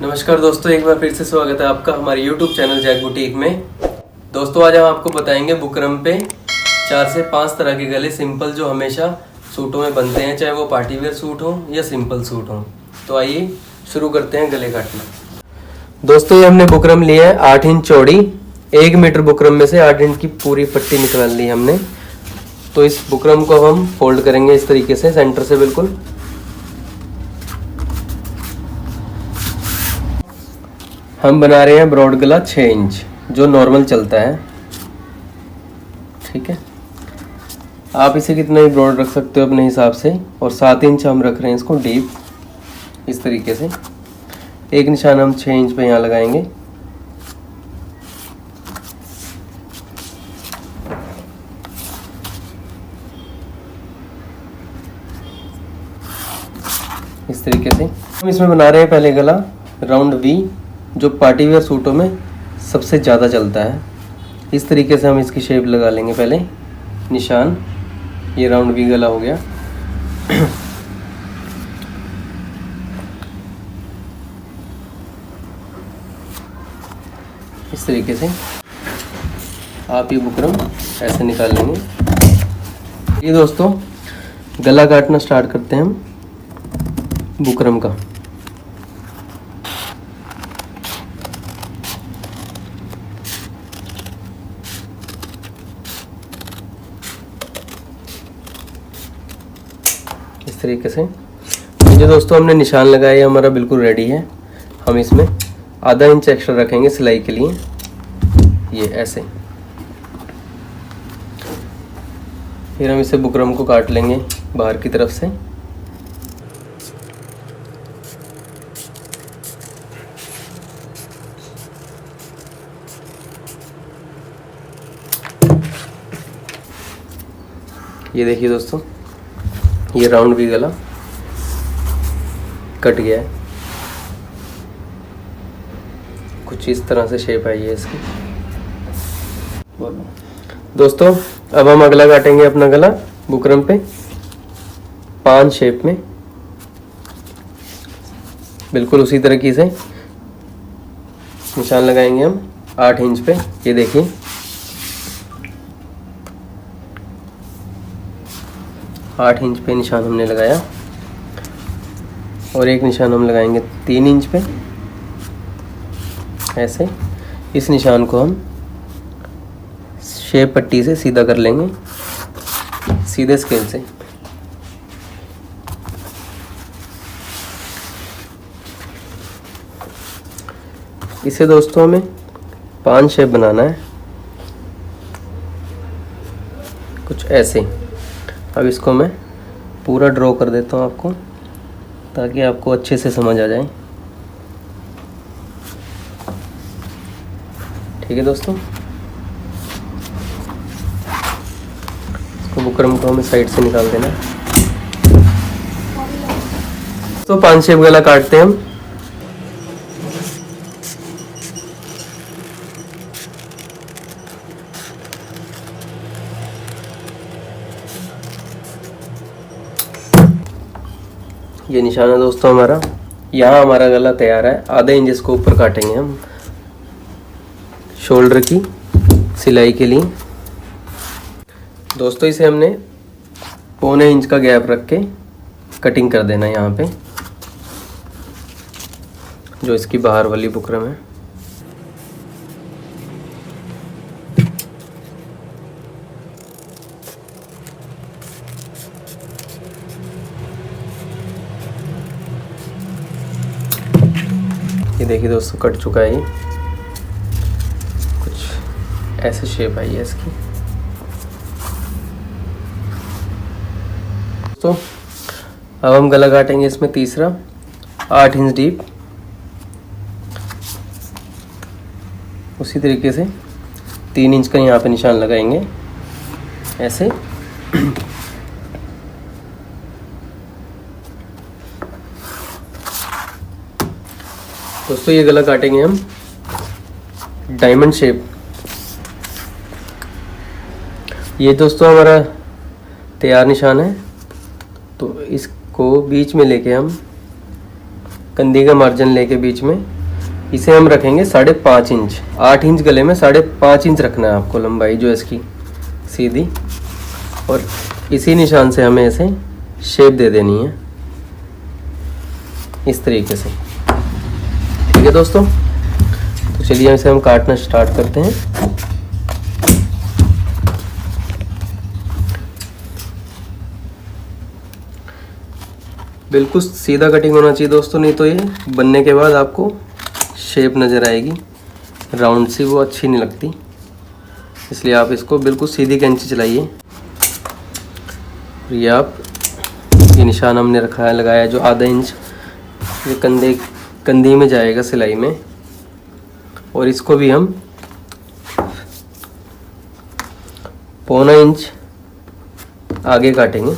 नमस्कार दोस्तों, एक बार फिर से स्वागत है आपका हमारे YouTube चैनल जैक बुटीक में। दोस्तों आज हम आपको बताएंगे बुकरम पे 4 से 5 तरह के गले सिंपल जो हमेशा सूटों में बनते हैं, चाहे वो पार्टी वेयर सूट हो या सिंपल सूट हो। तो आइए शुरू करते हैं गले काटना। दोस्तों ये हमने बुकरम लिया है 8 इंच चौड़ी। 1 मीटर बुकरम में से 8 इंच की पूरी पट्टी निकाल ली हमने। तो इस बुकरम को हम फोल्ड करेंगे इस तरीके से, सेंटर से बिल्कुल। हम बना रहे हैं ब्रॉड गला 6 इंच जो नॉर्मल चलता है, ठीक है। आप इसे कितना ही ब्रॉड रख सकते हो अपने हिसाब से। और 7 इंच हम रख रहे हैं इसको डीप, इस तरीके से। एक निशान हम 6 इंच पे यहाँ लगाएंगे। इस तरीके से हम इसमें बना रहे हैं पहले गला राउंड वी, जो पार्टी वेयर सूटों में सबसे ज़्यादा चलता है। इस तरीके से हम इसकी शेप लगा लेंगे पहले निशान। ये राउंड वी गला हो गया। इस तरीके से आप ये बुकरम ऐसे निकाल लेंगे। ये दोस्तों गला काटना स्टार्ट करते हैं हम बुकरम का। इस तरीके से जो दोस्तों हमने निशान लगाया हमारा बिल्कुल रेडी है। हम इसमें आधा इंच एक्स्ट्रा रखेंगे सिलाई के लिए, ये ऐसे। फिर हम इसे बुकरम को काट लेंगे बाहर की तरफ से। ये देखिए दोस्तों, ये राउंड भी गला कट गया है। कुछ इस तरह से शेप आई है इसकी। दोस्तों अब हम अगला काटेंगे अपना गला बुकरम पे 5 शेप में, बिल्कुल उसी तरीके से निशान लगाएंगे हम 8 इंच पे। ये देखिए, आठ इंच पे निशान हमने लगाया। और एक निशान हम लगाएंगे 3 इंच पे ऐसे। इस निशान को हम शेप पट्टी से सीधा कर लेंगे, सीधे स्केल से। इसे दोस्तों हमें 5 शेप बनाना है, कुछ ऐसे। अब इसको मैं पूरा ड्रॉ कर देता हूँ आपको, ताकि आपको अच्छे से समझ आ जाए। ठीक है दोस्तों, इसको बुकरम को हमें साइड से निकाल देना है। तो 5 शेप गला काटते हैं हम। ये निशान है दोस्तों हमारा। यहाँ हमारा गला तैयार है। आधे इंच इसको ऊपर काटेंगे हम शोल्डर की सिलाई के लिए। दोस्तों इसे हमने 1.25 इंच का गैप रख के कटिंग कर देना है यहाँ पे, जो इसकी बाहर वाली बुकरम है। ये देखिए दोस्तों कट चुका है। ये कुछ ऐसे शेप आई है इसकी। तो अब हम गला काटेंगे इसमें तीसरा 8 इंच डीप। उसी तरीके से 3 इंच का यहाँ पे निशान लगाएंगे ऐसे। दोस्तों ये गला काटेंगे हम डायमंड शेप। ये दोस्तों हमारा तैयार निशान है। तो इसको बीच में लेके हम कंधी का मार्जिन लेके बीच में इसे हम रखेंगे 5.5 इंच। 8 इंच गले में 5.5 इंच रखना है आपको लंबाई जो इसकी सीधी, और इसी निशान से हमें इसे शेप दे देनी है इस तरीके से। ठीक है दोस्तों, तो चलिए इसे हम काटना स्टार्ट करते हैं। बिल्कुल सीधा कटिंग होना चाहिए दोस्तों, नहीं तो ये बनने के बाद आपको शेप नज़र आएगी राउंड सी, वो अच्छी नहीं लगती। इसलिए आप इसको बिल्कुल सीधी कैंची चलाइए। ये निशान हमने रखा है, लगाया जो आधा इंच, ये कंधे में जाएगा सिलाई में, और इसको भी हम 1.25 इंच आगे काटेंगे।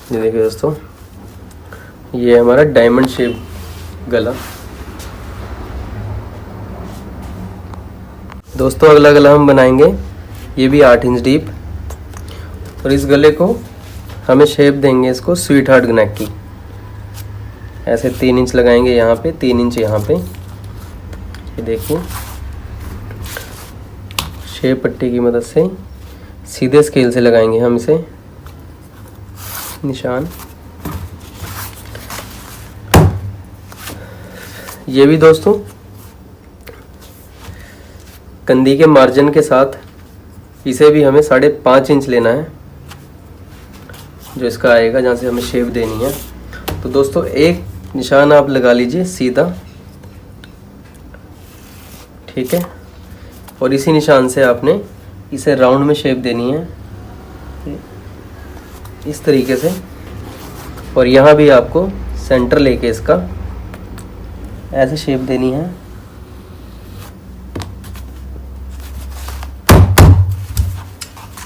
ये देखिए दोस्तों, ये हमारा डायमंड शेप गला। दोस्तों अगला गला हम बनाएंगे, ये भी 8 इंच डीप, और इस गले को हमें शेप देंगे इसको स्वीट हार्ट नेक की। ऐसे 3 इंच लगाएंगे यहाँ पे, 3 इंच यहाँ पे। ये देखिए शेप पट्टी की मदद से सीधे स्केल से लगाएंगे हम इसे निशान। ये भी दोस्तों कंधी के मार्जिन के साथ इसे भी हमें 5.5 इंच लेना है, जो इसका आएगा जहाँ से हमें शेप देनी है। तो दोस्तों एक निशान आप लगा लीजिए सीधा, ठीक है, और इसी निशान से आपने इसे राउंड में शेप देनी है इस तरीके से, और यहाँ भी आपको सेंटर लेके इसका ऐसे शेप देनी है।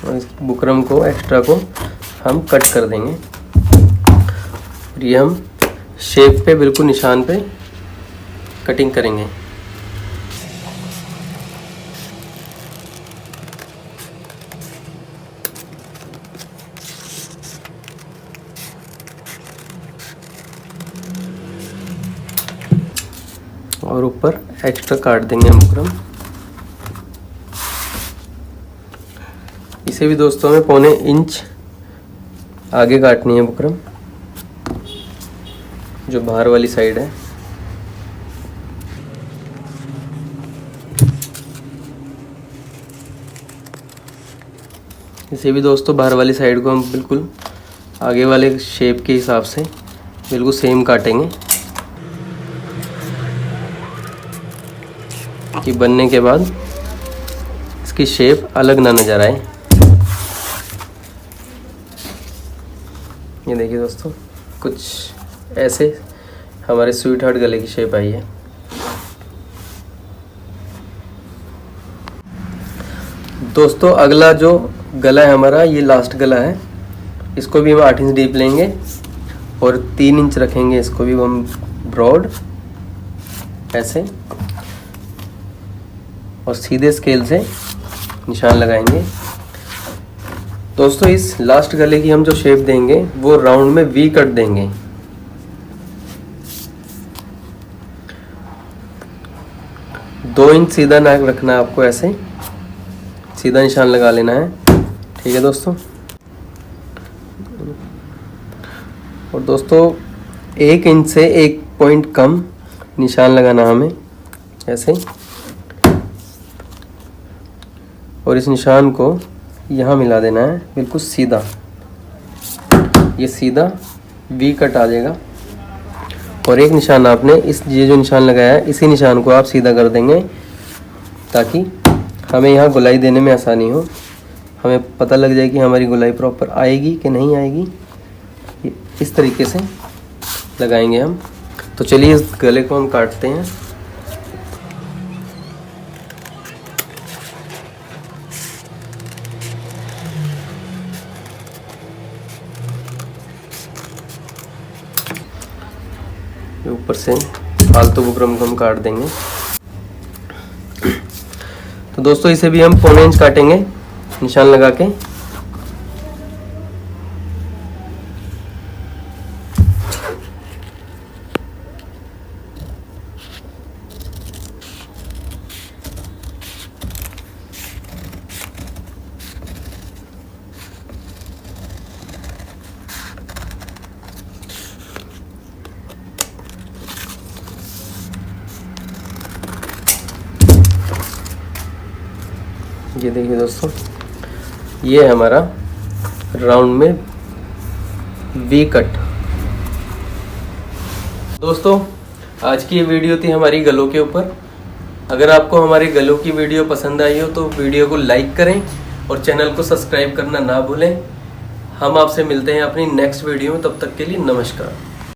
और इस बुकरम को एक्स्ट्रा को हम कट कर देंगे, और ये हम शेप पे बिल्कुल निशान पे कटिंग करेंगे। और ऊपर एक्स्ट्रा काट देंगे हम बुकरम। इसे भी दोस्तों हमें 1.25 इंच आगे काटनी है बुकरम, जो बाहर वाली साइड है। इसे भी दोस्तों बाहर वाली साइड को हम बिल्कुल आगे वाले शेप के हिसाब से बिल्कुल सेम काटेंगे, कि बनने के बाद इसकी शेप अलग ना नजर आए। ये देखिए दोस्तों, कुछ ऐसे हमारे स्वीट हार्ट गले की शेप आई है। दोस्तों अगला जो गला है हमारा, ये लास्ट गला है, इसको भी हम 8 इंच डीप लेंगे और 3 इंच रखेंगे इसको भी हम ब्रॉड ऐसे, और सीधे स्केल से निशान लगाएंगे। दोस्तों इस लास्ट गले की हम जो शेप देंगे वो राउंड में वी कट देंगे। दो इंच सीधा नाक रखना है आपको, ऐसे सीधा निशान लगा लेना है। ठीक है दोस्तों, और दोस्तों 1 इंच से 1 पॉइंट कम निशान लगाना हमें ऐसे, और इस निशान को यहाँ मिला देना है बिल्कुल सीधा। ये सीधा वी कट आ जाएगा, और एक निशान आपने ये जो निशान लगाया है इसी निशान को आप सीधा कर देंगे, ताकि हमें यहाँ गुलाई देने में आसानी हो, हमें पता लग जाए कि हमारी गुलाई प्रॉपर आएगी कि नहीं आएगी। इस तरीके से लगाएंगे हम। तो चलिए इस गले को हम काटते हैं। ऊपर से फालतू बुकरम को हम काट देंगे। तो दोस्तों इसे भी हम 1.25 इंच काटेंगे निशान लगा के। ये देखिए दोस्तों, ये है हमारा राउंड में वी कट। दोस्तों आज की ये वीडियो थी हमारी गलों के ऊपर। अगर आपको हमारे गलों की वीडियो पसंद आई हो तो वीडियो को लाइक करें और चैनल को सब्सक्राइब करना ना भूलें। हम आपसे मिलते हैं अपनी नेक्स्ट वीडियो में, तब तक के लिए नमस्कार।